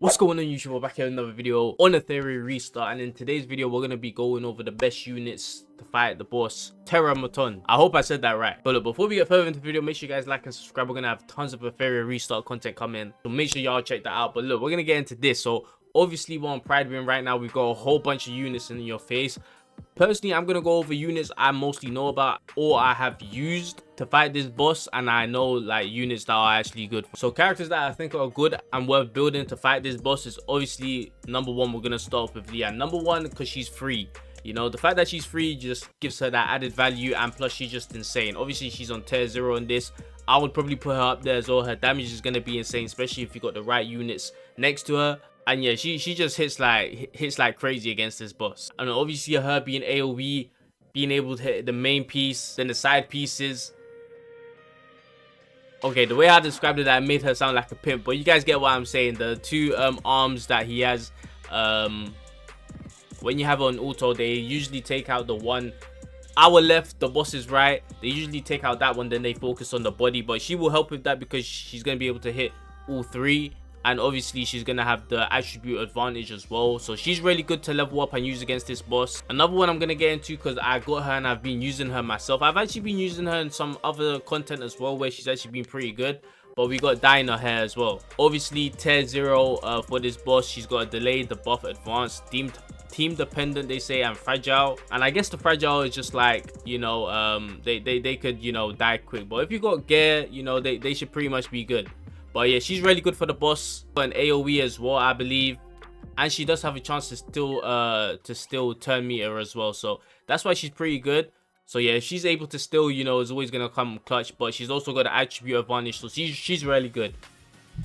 What's going on, YouTube? We're back here with another video on Etheria restart, and in today's video we're going to be going over the best units to fight the boss Terrormaton. I hope I said that right. But look, before we get further into the video, make sure you guys like and subscribe. We're going to have tons of Etheria restart content coming, so make sure y'all check that out. But look, we're going to get into this. So obviously we're on Pride Win right now. We've got a whole bunch of units in your face. Personally, I'm going to go over units I mostly know about or I have used to fight this boss, and I know like units that are actually good. So characters that I think are good and worth building to fight this boss is obviously number one. We're going to start with Leanne. Number one, because she's free. You know, the fact that she's free just gives her that added value, and plus she's just insane. Obviously she's on tier 0 in this. I would probably put her up there as well. Her damage is going to be insane, especially if you got the right units next to her. And yeah, she just hits like crazy against this boss. And obviously her being AoE, being able to hit the main piece, then the side pieces. Okay, the way I described it, I made her sound like a pimp, but you guys get what I'm saying. The two arms that he has, when you have on auto, they usually take out the one our left, the boss is right. They usually take out that one, then they focus on the body, but she will help with that because she's going to be able to hit all three. And obviously she's going to have the attribute advantage as well. So she's really good to level up and use against this boss. Another one I'm going to get into because I got her and I've been using her myself. I've actually been using her in some other content as well where she's actually been pretty good. But we got Dinah here as well. Obviously tier 0 for this boss. She's got a delay, the buff, advanced, team dependent they say, and fragile. And I guess the fragile is just like, you know, they could, you know, die quick. But if you got gear, you know, they should pretty much be good. But yeah, she's really good for the boss. An AoE as well, I believe, and she does have a chance to still turn meter as well. So that's why she's pretty good. So yeah, if she's able to still, you know, is always gonna come clutch. But she's also got an attribute advantage, so she's really good.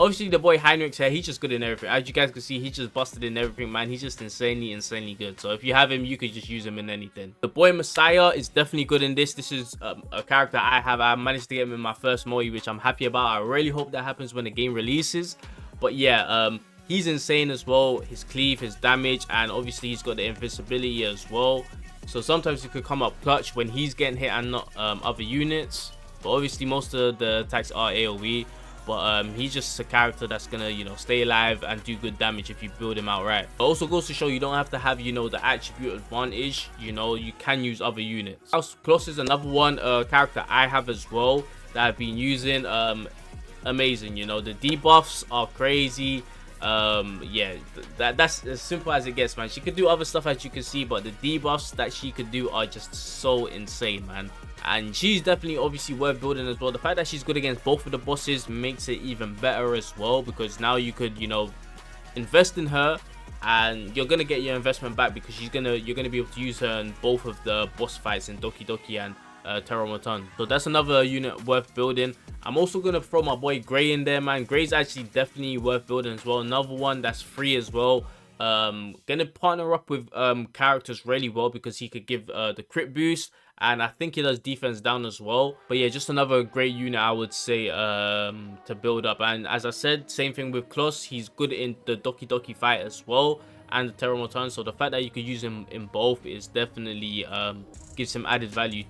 Obviously the boy Heinrich's here, he's just good in everything. As you guys can see, he's just busted in everything, man. He's just insanely good. So if you have him, you could just use him in anything. The boy Messiah is definitely good in this. This is a character I managed to get him in my first moe, which I'm happy about. I really hope that happens when the game releases. But yeah, he's insane as well. His cleave, his damage, and obviously he's got the invincibility as well. So sometimes he could come up clutch when he's getting hit and not other units. But obviously most of the attacks are AoE. But he's just a character that's gonna, you know, stay alive and do good damage if you build him out right. It also goes to show you don't have to have, you know, the attribute advantage. You know, you can use other units. Kloss is another one character I have as well that I've been using. Amazing, you know, the debuffs are crazy. Yeah, that's as simple as it gets, man. She could do other stuff as you can see, but the debuffs that she could do are just so insane, man. And she's definitely obviously worth building as well. The fact that she's good against both of the bosses makes it even better as well, because now you could, you know, invest in her and you're gonna get your investment back, because you're gonna be able to use her in both of the boss fights in Doki Doki and Terrormaton. So that's another unit worth building. I'm also gonna throw my boy Gray in there, man. Gray's actually definitely worth building as well. Another one that's free as well. Gonna partner up with characters really well, because he could give the crit boost, and I think he does defense down as well. But yeah, just another great unit I would say to build up. And as I said, same thing with Kloss. He's good in the Doki Doki fight as well and the Terrormaton. So the fact that you could use him in both is definitely gives him added value.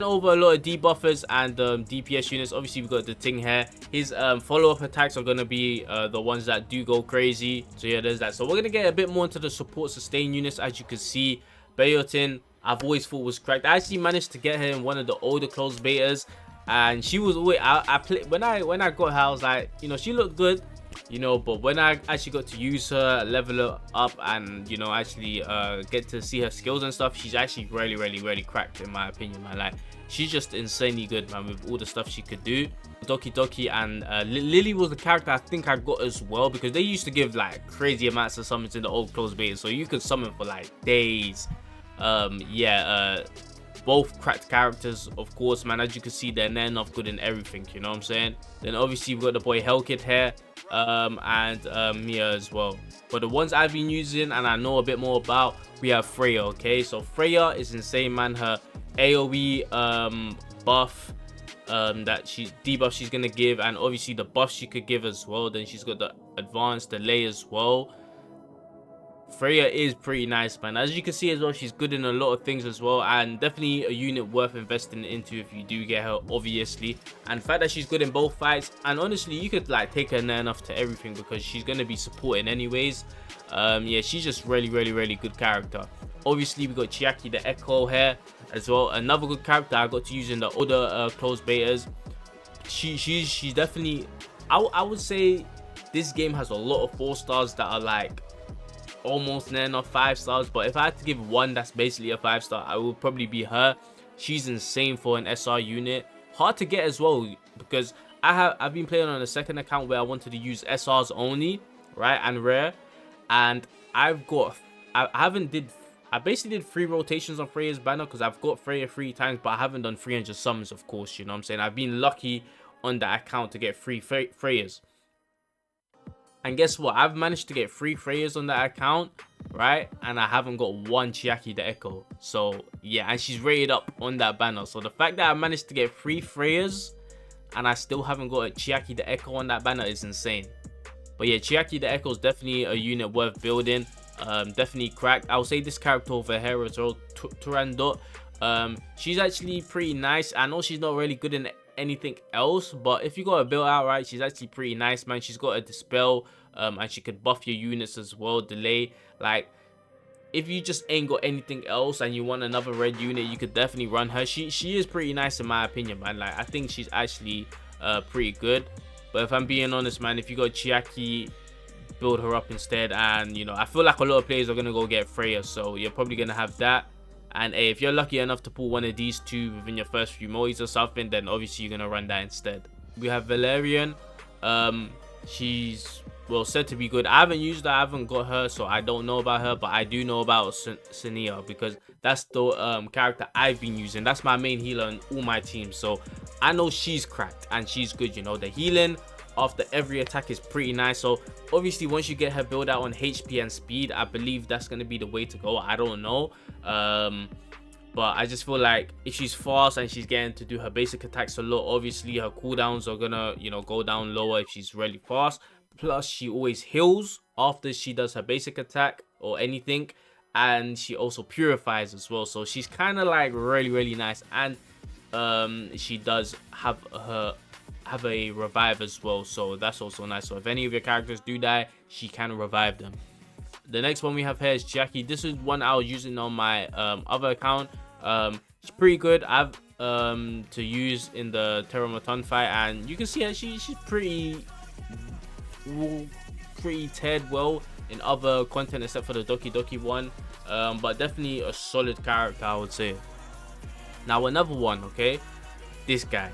Over a lot of debuffers and DPS units. Obviously we got the Ting here. His follow-up attacks are going to be the ones that do go crazy. So yeah, there's that. So we're going to get a bit more into the support sustain units. As you can see, Bayotin I've always thought was cracked. I actually managed to get her in one of the older closed betas, and she was always I played when I got her, I was like, you know, she looked good, you know. But when I actually got to use her, level her up, and, you know, actually get to see her skills and stuff, she's actually really cracked in my opinion, man. Like, she's just insanely good, man, with all the stuff she could do. Doki Doki and Lily was the character I think I got as well, because they used to give like crazy amounts of summons in the old closed beta, so you could summon for like days. Yeah, both cracked characters, of course, man. As you can see, they're near enough good in everything, you know what I'm saying? Then obviously we've got the boy Hellkid here, and Mia as well. But the ones I've been using and I know a bit more about, we have Freya. Okay, so Freya is insane, man. Her AoE buff, that debuff she's gonna give, and obviously the buff she could give as well. Then she's got the advanced delay as well. Freya is pretty nice, man. As you can see as well, she's good in a lot of things as well, and definitely a unit worth investing into if you do get her, obviously. And the fact that she's good in both fights, and honestly, you could like take her near enough to everything because she's going to be supporting anyways. Yeah, she's just really good character. Obviously, we got Chiaki the Echo here as well, another good character I got to use in the other closed betas. She's definitely, I would say this game has a lot of 4 stars that are like almost near enough 5 stars, but if I had to give one that's basically a 5-star, I would probably be her. She's insane for an SR unit, hard to get as well, because I've been playing on a second account where I wanted to use SRs only, right, and rare, and I basically did 3 rotations on Freya's banner because I've got Freya 3 times, but I haven't done 300 summons, of course, you know what I'm saying. I've been lucky on that account to get 3 Freyas. And guess what? I've managed to get 3 Freyas on that account, right? And I haven't got 1 Chiaki the Echo. So, yeah, and she's rated up on that banner. So, the fact that I managed to get 3 Freyas and I still haven't got a Chiaki the Echo on that banner is insane. But yeah, Chiaki the Echo is definitely a unit worth building. Definitely cracked. I would say this character over here as well, Turandot. She's actually pretty nice. I know she's not really good in anything else, but if you got her built out right, she's actually pretty nice, man. She's got a dispel, and she could buff your units as well, delay. Like, if you just ain't got anything else and you want another red unit, you could definitely run her. She is pretty nice in my opinion, man. Like, I think she's actually pretty good. But if I'm being honest, man, if you got Chiaki, build her up instead. And you know, I feel like a lot of players are gonna go get Freya, so you're probably gonna have that. And hey, if you're lucky enough to pull one of these 2 within your first few modes or something, then obviously you're gonna run that instead. We have Valerian. She's, well, said to be good. I haven't used her, I haven't got her, so I don't know about her, but I do know about Sania because that's the character I've been using. That's my main healer on all my teams, so I know she's cracked and she's good. You know, the healing after every attack is pretty nice. So obviously once you get her build out on HP and speed, I believe that's going to be the way to go. I don't know, but I just feel like if she's fast and she's getting to do her basic attacks a lot, obviously her cooldowns are gonna, you know, go down lower if she's really fast. Plus she always heals after she does her basic attack or anything, and she also purifies as well. So she's kind of like really nice. And she does have a revive as well, so that's also nice. So if any of your characters do die, she can revive them. The next one we have here is Jackie. This is one I was using on my other account. She's pretty good. I've to use in the Terrormaton fight, and you can see her, she's pretty teared well in other content except for the Doki Doki one, but definitely a solid character, I would say. Now another one, okay, this guy.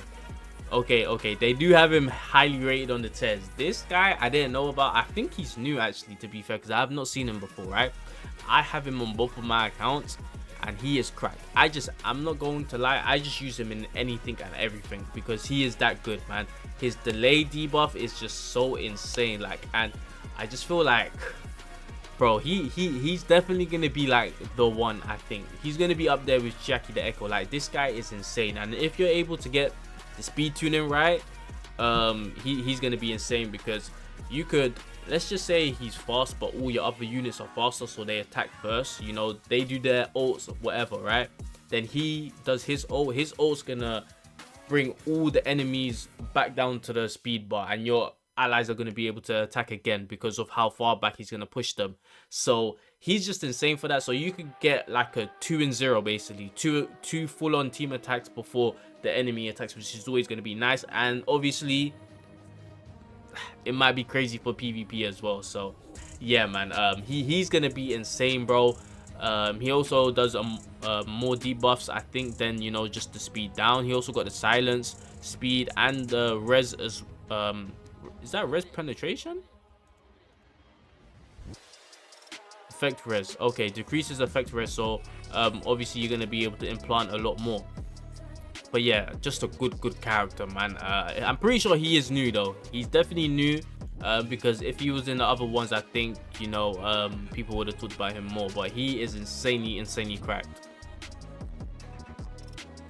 Okay, they do have him highly rated on the TES. This guy I didn't know about. I think he's new actually, to be fair, because I have not seen him before, right? I have him on both of my accounts and he is cracked. I'm not going to lie, I just use him in anything and everything because he is that good, man. His delay debuff is just so insane, like, and I just feel like, bro, he's definitely gonna be like the one. I think he's gonna be up there with Jackie the Echo. Like, this guy is insane, and if you're able to get the speed tuning right, he's gonna be insane, because you could, let's just say he's fast but all your other units are faster, so they attack first, you know, they do their ults or whatever, right? Then he does his ult's gonna bring all the enemies back down to the speed bar, and your allies are going to be able to attack again because of how far back he's going to push them. So he's just insane for that. So you could get like a 2-0 basically, two full-on team attacks before the enemy attacks, which is always going to be nice. And obviously it might be crazy for PvP as well. So yeah, man, he's going to be insane, bro. He also does more debuffs, I think, than, you know, just the speed down. He also got the silence, speed, and the res as is that res penetration? Effect res. Okay, decreases effect res, so obviously you're gonna be able to implant a lot more. But yeah, just a good character, man. I'm pretty sure he is new though. He's definitely new, because if he was in the other ones, I think, you know, people would have talked about him more. But he is insanely cracked.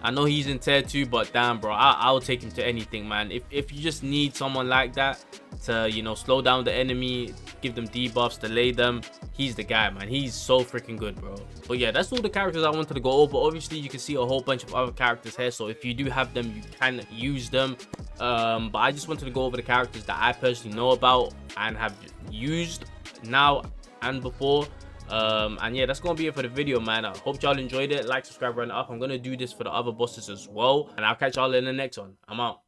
I know he's in tier 2, but damn, bro, I'll take him to anything, man. If you just need someone like that to, you know, slow down the enemy, give them debuffs, delay them. He's the guy, man. He's so freaking good, bro. But yeah, that's all the characters I wanted to go over. Obviously, you can see a whole bunch of other characters here, so if you do have them, you can use them. But I just wanted to go over the characters that I personally know about and have used now and before. And yeah, that's gonna be it for the video, man. I hope y'all enjoyed it. Like, subscribe, run it up. I'm gonna do this for the other bosses as well, and I'll catch y'all in the next one. I'm out.